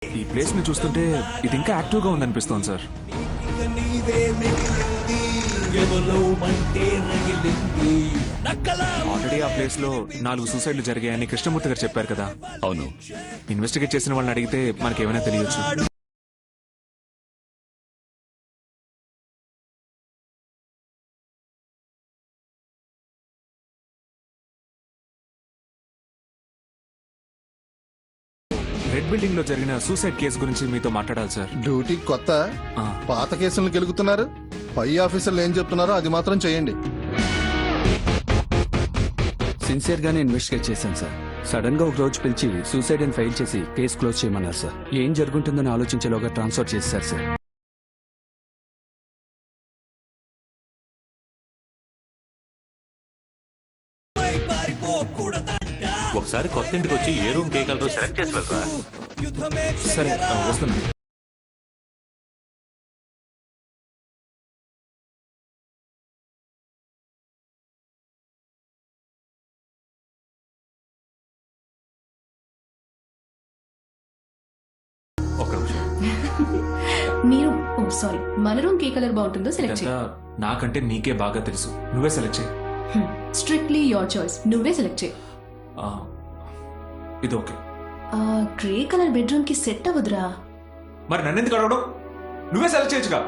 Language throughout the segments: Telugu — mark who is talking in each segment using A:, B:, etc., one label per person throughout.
A: ఈ ప్లేస్ ని చూస్తుంటే ఇది ఇంకా యాక్టివ్ గా ఉందనిపిస్తోంది సార్. ఆల్రెడీ ఆ ప్లేస్ లో 4 సూసైడ్లు జరిగాయని కృష్ణమూర్తి గారు చెప్పారు కదా.
B: అవును.
A: ఇన్వెస్టిగేట్ చేసిన వాళ్ళని అడిగితే మనకేమైనా తెలియచ్చు. రెడ్ బిల్డింగ్ లో జరిగిన సూసైడ్ కేసు గురించి మీతో మాట్లాడాలి సార్.
C: డ్యూటీ కొత్త
A: ఆ.
C: పాత కేసులను గెలుగుతున్నారు. పై ఆఫీసర్లు ఏం చెప్తున్నారో అది మాత్రం చేయండి.
D: సిన్సియర్ గానే ఇన్వెస్టిగేట్ చేశాను సార్. సడన్ గా ఒక రోజు పిలిచి సూసైడ్ అని ఫైల్ చేసి కేసు క్లోజ్ చేయమన్నారు సార్. ఏం జరుగుతుందని ఆలోచించేలోగా ట్రాన్స్ఫర్ చేశారు సార్.
B: ఒకసారి కొత్త ఇంటికి వచ్చి ఏ రూమ్ కేకలతో సెలెక్ట్ చేసి వెళ్ళరా.
A: సరే వస్తున్నాను.
B: ఒక్క నిమిషం.
E: మీరు సారీ మన రూమ్ ఏ కలర్ బాగుంటుందో సెలెక్ట్
A: ఇదంతా నాకంటే నీకే బాగా తెలుసు. నువ్వే సెలెక్ట్ చేయి.
E: Strictly your choice. నువ్వే సెలెక్ట్ చేయి.
A: ఇది ఓకే.
E: గ్రే కలర్ బెడ్రూమ్ కి సెట్ అవ్వదురా.
A: మరి నన్ను ఎందుకు అడగడం? నువ్వే సెలెక్ట్ చేయొచ్చుగా.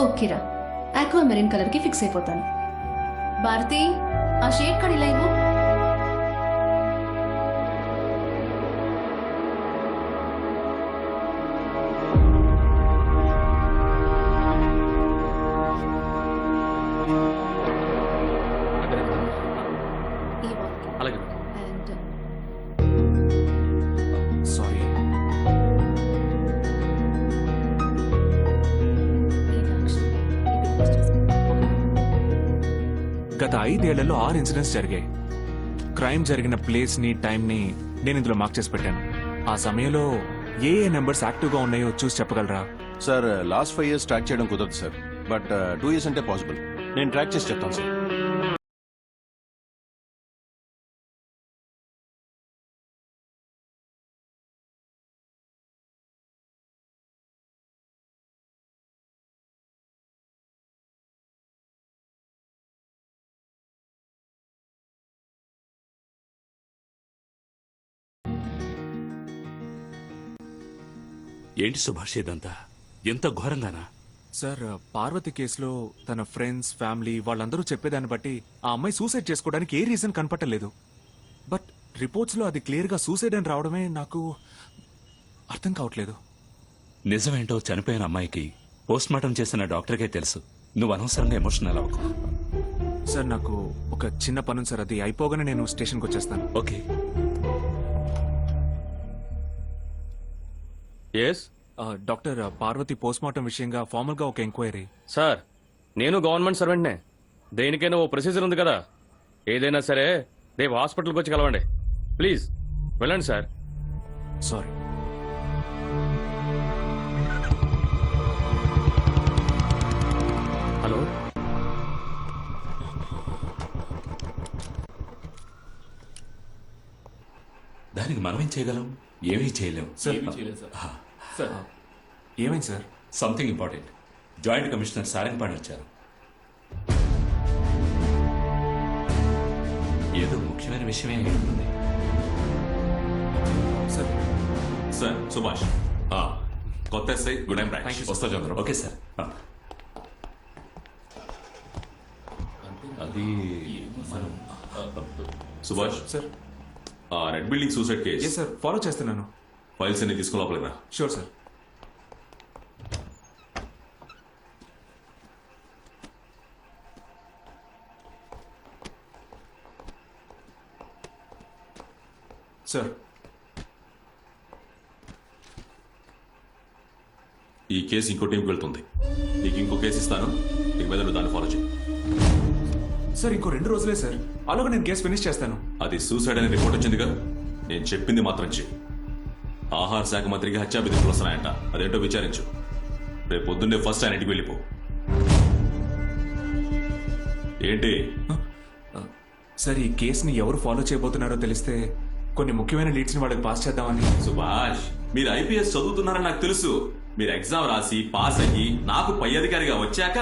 E: ఓకేరా, ఆక్వా మెరీన్ కలర్ కి ఫిక్స్ అయిపోతాను. భారతి, ఆ షేడ్ కడి ఇలా ఇవ్వు. ఈ వాల్కి.
B: అలాగే.
E: And,
A: sorry.
E: ఈ బాక్స్. ఇది close చేసుకో.
A: గత 5 ఏళ్లలో 6 ఇన్సిడెంట్స్ జరిగాయి. క్రైమ్ జరిగిన ప్లేస్ ని టైం ని నేను ఇందులో మార్క్ చేసి పెట్టాను. ఆ సమయంలో ఏ నెంబర్స్ యాక్టివ్ గా ఉన్నాయో చూసి చెప్పగలరా?
F: సార్ లాస్ట్ 5 years ట్రాక్ చేయడం కుదరదు సార్. బట్ 2 years అంటే పాసిబుల్. నేను ట్రాక్ చేసి చెప్తాను సార్.
B: ఏంటి సుభాష్ ఇదంతా? ఎంత ఘోరంగానా?
A: సార్, పార్వతి కేసులో తన ఫ్రెండ్స్, ఫ్యామిలీ వాళ్ళందరూ చెప్పేదాన్ని బట్టి ఆ అమ్మాయి సూసైడ్ చేసుకోవడానికి ఏ రీజన్ కనపట్టలేదు. బట్ రిపోర్ట్స్ లో అది క్లియర్ గా సూసైడ్ అని రావడమే నాకు అర్థం కావట్లేదు.
B: నిజమేంటో చనిపోయిన అమ్మాయికి పోస్ట్ మార్టం చేసిన డాక్టర్కే తెలుసు. నువ్వు అనవసరంగా ఎమోషనల్ అవ్వకు.
A: సార్, నాకు ఒక చిన్న పని సార్. అది అయిపోగానే నేను స్టేషన్కి వచ్చేస్తాను.
B: Okay.
G: Yes
A: doctor, Parvati post mortem విషయంగా ఫార్మల్ గా ఒక ఎంక్వైరీ.
G: సార్, నేను గవర్నమెంట్ సర్వెంట్నే. దేనికైనా ఓ ప్రొసీజర్ ఉంది కదా. ఏదైనా సరే రేపు హాస్పిటల్కి వచ్చి కలవండి. ప్లీజ్ వెళ్ళండి సార్.
A: సారీ.
G: హలో,
B: దానికి మనమేం చేయగలం? ఏమీ చేయలేం.
A: సార్, ఏమైంది sir?
B: Something important. Joint commissioner Sarangapani వచ్చారు. ఏదో ముఖ్యమైన విషయమే ఉంటుంది.
A: సార్,
H: సార్ సుభాష్, కొత్త ఎస్ఐ గుడ్ టైం బ్రాంచ్ వస్తా చంద్ర.
B: Okay sir. అది మనం
H: Subhash
A: sir.
H: Red building suicide
A: ఎస్
H: కేస్
A: సార్, ఫాలో చేస్తున్నాను.
H: ఫైల్స్ అన్ని తీసుకుని లోపలేదా?
A: Sure sir. సార్,
H: ఈ కేసు ఇంకో టీంకి వెళ్తుంది. నీకు ఇంకో కేసు ఇస్తాను. నీకు మీద దాన్ని ఫాలో చేయి.
A: సార్ ఇంకో 2 రోజులే సార్. అలాగే నేను కేసు ఫినిష్ చేస్తాను.
H: అది సూసైడ్ అనే రిపోర్ట్ వచ్చిందిగా. నేను చెప్పింది మాత్రం చెయ్యి. ఆహార శాఖ మంత్రికి హత్యా బెదిరింపులు వస్తున్నాయంట. అదేంటో విచారించు. రేపు పొద్దున్నే ఫస్ట్ ఆయన ఇంటికి వెళ్ళిపో. ఏంటి?
A: సార్, ఈ కేసుని ఎవరు ఫాలో చేయబోతున్నారో తెలిస్తే కొన్ని ముఖ్యమైన లీడ్స్ ని వాళ్ళకి పాస్ చేద్దామని.
H: సుభాష్, మీరు ఐపీఎస్ చదువుతున్నారని నాకు తెలుసు. మీరు ఎగ్జామ్ రాసి పాస్ అయ్యి నాకు పై అధికారిగా వచ్చాక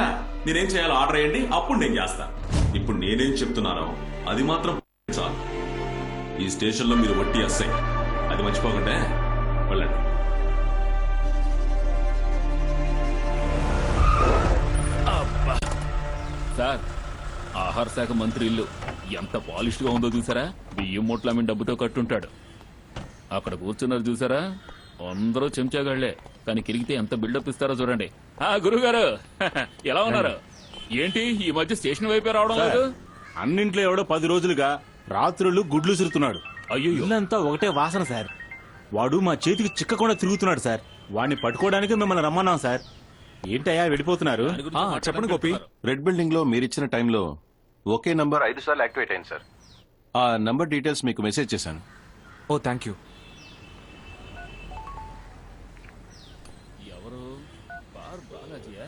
H: నేనేం చేయాలో ఆర్డర్ వేయండి, అప్పుడు నేను చేస్తా. ఇప్పుడు నేనేం చెప్తున్నానో అది మాత్రం చాలు. ఈ స్టేషన్ లో మీరు వట్టి ఎస్ఐ, అది మర్చిపోకండి. వెళ్ళండి.
I: సార్, ఆహార శాఖ మంత్రి ఇల్లు ఎంత పాలిష్ గా ఉందో చూసారా? బియ్యం మూట్ల మీద డబ్బుతో కట్టుంటాడు. అక్కడ కూర్చున్నారు చూసారా? అందరూ చెంచాగాళ్లే, కానీ కిరిగితే ఎంత బిల్డప్ ఇస్తారో చూడండి. గురుగారు ఎలా ఉన్నారు? ఏంటి ఈ మధ్య స్టేషన్ వైపే రావడం లేదు?
J: అన్నింట్లో ఎవడో 10 రోజులుగా రాత్రులు గుడ్లు సురుతున్నాడు.
I: అయ్యో,
J: ఇల్లంతా ఒకటే వాసన సార్. వాడు మా చేతికి చిక్కకుండా తిరుగుతున్నాడు సార్. వాడిని పట్టుకోవడానికి మిమ్మల్ని రమ్మన్నాం సార్. ఏంటయ్యా వెళ్ళిపోతున్నారు?
A: చెప్పండి గోపి.
F: రెడ్ బిల్డింగ్ లో మీరిచ్చిన టైంలో ఒకే నంబర్ 5 సార్లు యాక్టివేట్ అయింది సార్. ఆ నంబర్ డీటెయిల్స్ మీకు మెసేజ్ చేశాను.
A: ఓ థ్యాంక్ యూ.
I: ఎవరు? బార్ బాలాజీయా?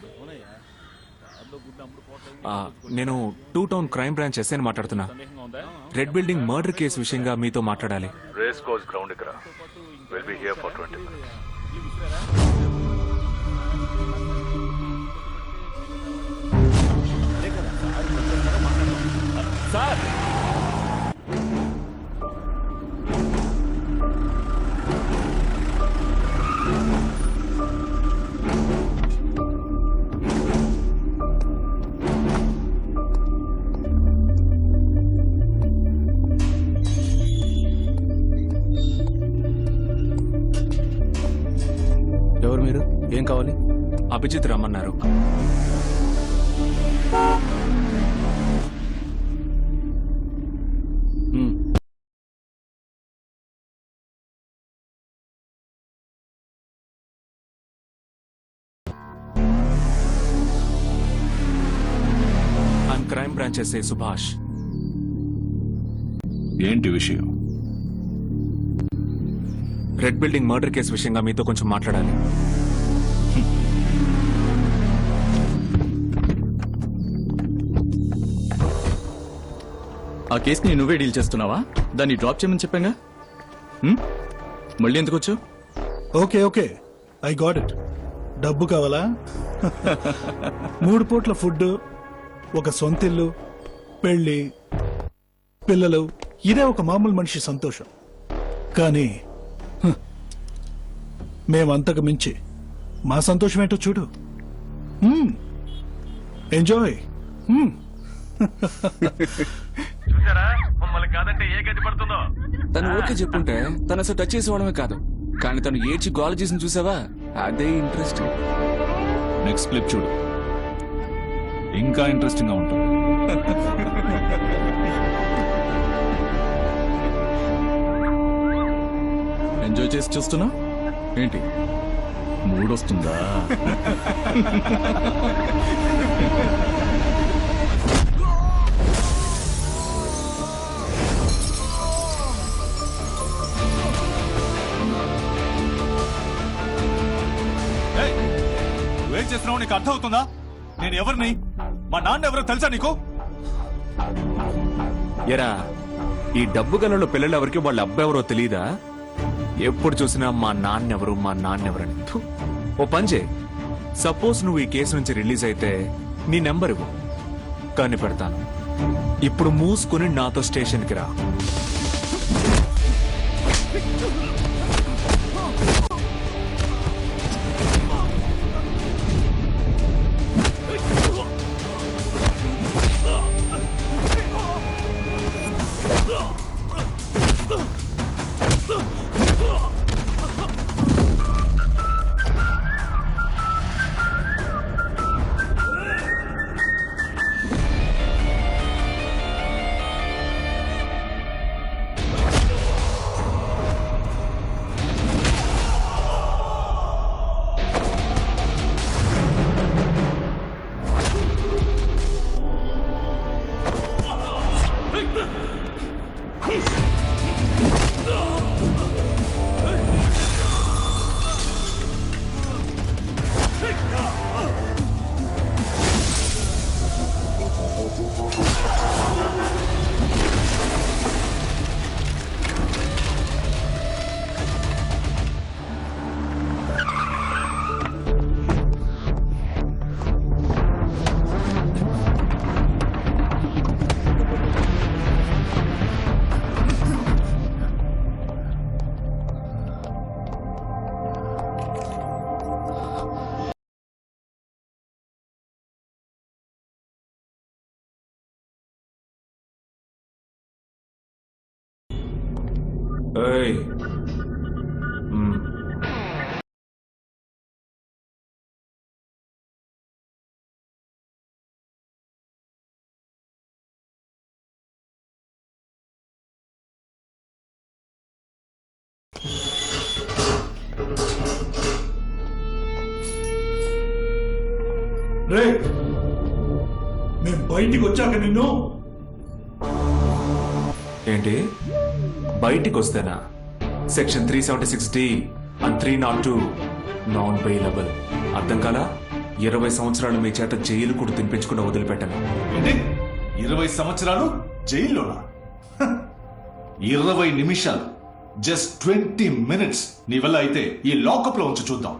I: కార్లో గుడ్లు అమ్ముడుపోవటం
A: నేను 2 టౌన్ క్రైమ్ బ్రాంచ్ ఎస్ఐని మాట్లాడుతున్నా.
I: సందేహంగా ఉందా?
A: రెడ్ బిల్డింగ్ మర్డర్ కేసు విషయంగా మీతో మాట్లాడాలి.
K: రేస్ కోర్స్ గ్రౌండ్ ఇక్కడ will be here for 20 minutes.
I: Sir,
D: ఎవరు మీరు? ఏం కావాలి?
A: అభిజిత్ రమ్మన్నారు. I'm crime branch SI Subhash.
K: ఏంటి విషయం?
A: రెడ్ బిల్డింగ్ మర్డర్ కేసు విషయంగా మీతో కొంచెం మాట్లాడాలి.
L: ఆ కేసుని నువ్వే డీల్ చేస్తున్నావా? దాన్ని డ్రాప్ చేయమని చెప్పాగా. మళ్ళీ ఎందుకు వచ్చావు?
M: Okay okay, I got it. డబ్బు కావాలా? 3 పూట్ల ఫుడ్, ఒక సొంతిల్లు, పెళ్లి, పిల్లలు, ఇదే ఒక మామూలు మనిషి సంతోషం. కానీ మేమంతకు మించి మా సంతోషం ఏంటో చూడు. ఎంజాయ్.
D: తను ఓకే చెప్పుంటే తను అసలు టచ్ చేసేవాడమే కాదు, కానీ తను ఏడ్చి గోల చేసి చూసావా? అదే ఇంట్రెస్ట్.
K: నెక్స్ట్ క్లిప్ చూడు, ఇంకా ఇంట్రెస్టింగ్ గా ఉంటుంది.
L: ఎంజాయ్ చేసి చూస్తున్నా ఏంటి? మూడొస్తుందా?
J: నువ్వేం చేస్తున్నావు నీకు అర్థం అవుతుందా? నేను ఎవరిని, మా నాన్న ఎవరో తెలుసా నీకు?
A: ఎరా, ఈ డబ్బు గలలో పిల్లలు ఎవరికి వాళ్ళ అబ్బాయి ఎవరో తెలియదా? ఎప్పుడు చూసినా మా నాన్నెవరు మా నాన్నెవరని. థు. ఓ పంజే, సపోజ్ నువ్వు ఈ కేసు నుంచి రిలీజ్ అయితే నీ నెంబర్ ఇవ్వు, కనిపెడతాను. ఇప్పుడు మూసుకుని నాతో స్టేషన్కి రా. ఏయ్. మ్మ్.
M: రే నేను బయటికి వచ్చాక నిన్ను
A: ఏంటి బయటికి వస్తేనా section 376D and 302 non bailable. అర్థం కాలా? 20 సంవత్సరాలు మీ చేత జైలు కూడా తినిపించకుండా వదిలిపెట్టాను.
K: ఏంటి 20 సంవత్సరాలు జైల్లోనా 20 నిమిషాలు జస్ట్ 20 మినిట్స్ నీ వల్ల అయితే ఈ లాకప్ లో ఉంచి చూద్దాం.